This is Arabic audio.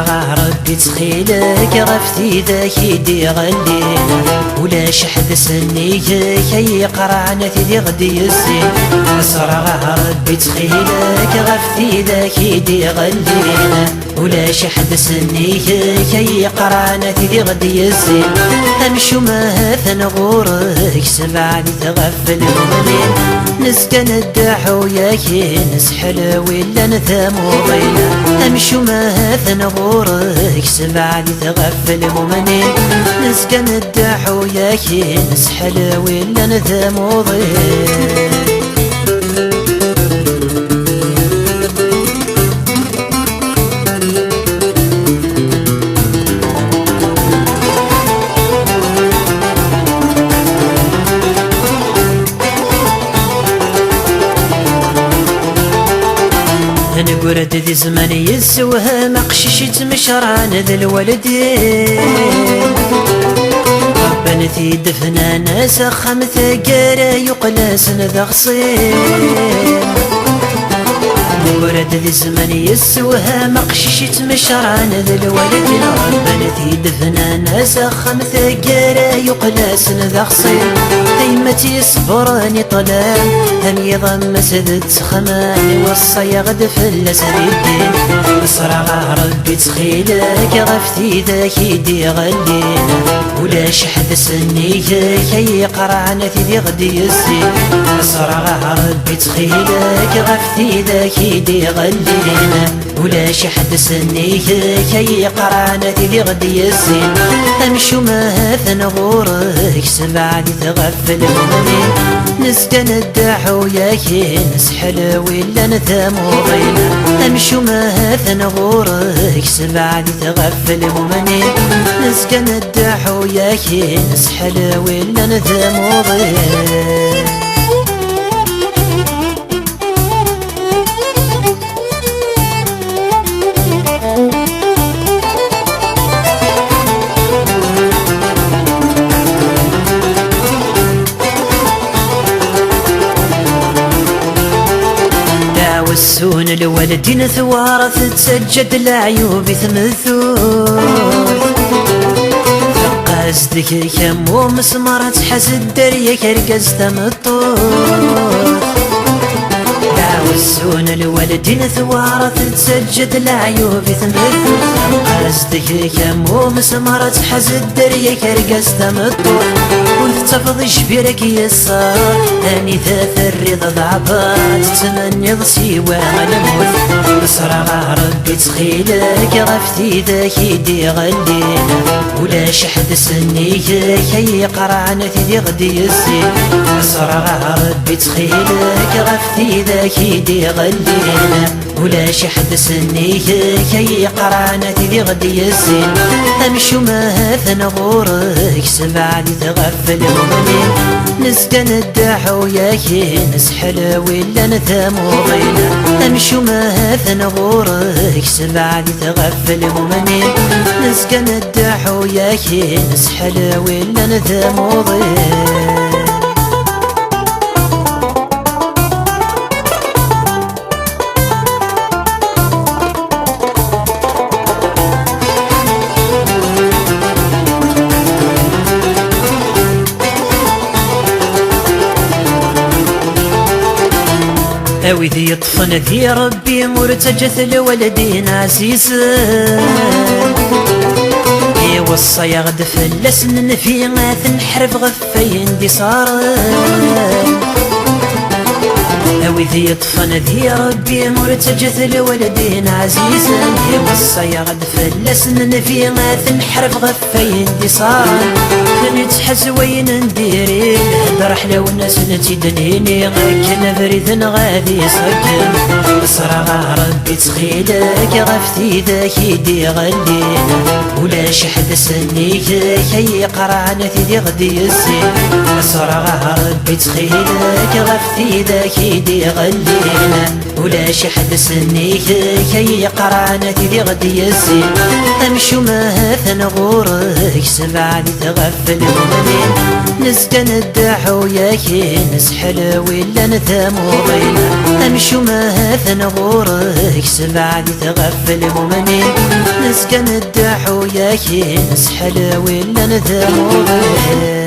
أسرع ربي تخيلك غفتي ذاك يدي غلينا ولا شحد سنيك كي قرعنا تدي غدي الزين أسرع ربي تخيلك غفتي ذاك يدي غلينا ولا شحد سنيك كي قرعنا تدي غدي الزين أمشو ما ثنغورك سبعني تغفل ومنين نسكن الدحو ياكي نسحل ولا نثامو ضينا أمشو ما ثنغورك سبعني تغفل ومنين نسكن الدحو ياكي نسحل ولا نثامو ضينا نقرد ذي زمان يسوها مقششت مشرعان ذا الوالدين ربنا ثي دفنا ناس خمث قارا يقلاسن ذا غصين نقرد ذي زمان يسوها مقششت مشرعان ذا الوالدين ربنا ثي دفنا ناس خمث قارا يقلاسن ذا غصين ديمتي صبراني طلال هم يضم سدت خماني وصي غدف السريدين أسرع ربي تخيلك غفتي ذاك يدي غلينا ولا شحد سنيك كي قرعنا تدي غدي الزين أسرع ربي تخيلك غفتي ذاك يدي غلينا ولا شحد سنيك كي قرعنا تدي غدي الزين أمشو ما ثنغورك سبعني تغفل ومنين نسكن الدحو ياكي نسحل ولا نثامو ضينا أمشو ما ثنغورك سبعني تغفل ومنين نسكن الدحو ياكي نسحل ولا نثامو ضينا والسون الوالدين ثوارث تسجد العيوب ثمثوث قصدك كم مسمار تحس الدريا كرقز تمطوث والسون الوالدين ثوارث تسجد العيوب ثمثوث قصدك كم مسمار تحس الدريا كرقز تمطوث وتفض جبيرك يسار ثاني ثاث الرضا ضعبات تمني ضسيوة غنموت أسرع ربي تخيلك غفتي ذاك يدي غلينا ولا شحد سنيك كي قرعنا تدي غدي الزين أسرع ربي تخيلك غفتي ذاك يدي غلينا ولا شحد سنيك كي قرعنا تدي غدي الزين أمشو ما ثنغورك سبعني تغفل ومنين نسكن الدحو ياكي نسحل ولا نثامو ضينا أمشو ما ثنغورك سبعني تغفل ومنين نسكن الدحو ياكي نسحل ولا نثامو ضينا أوي ذي يطفن ذي ربي مرتجث الولدين عزيزا يوصى يغدف اللسن في غاث نحرف غفين دي صارا أوي ذي يطفن ذي ربي مرتجث الولدين عزيزا يوصى يغدف اللسن في غاث نحرف غفين دي صارا نتحز وين نديري نهدر حلو الناس نتيدنيني غاكنا بريد غادي سكن أسرع ربي تخيلك غفتي ذاك يدي غلينا ولا شحد سنيك كي قرعنا تدي غدي الزين أسرع ربي تخيلك غفتي ذاك يدي غلينا ولا شحد سنيك كي قرعنا تدي غدي الزين أمشو ما ثنغورك سبعني تغفل ومنين نسكن الدحو ياكي نسحل ولا نثامو ضينا أمشو ما مثل غورك سبعة تغفل مؤمنين نسكن الدحو ياكي نسحل ولا نذمورك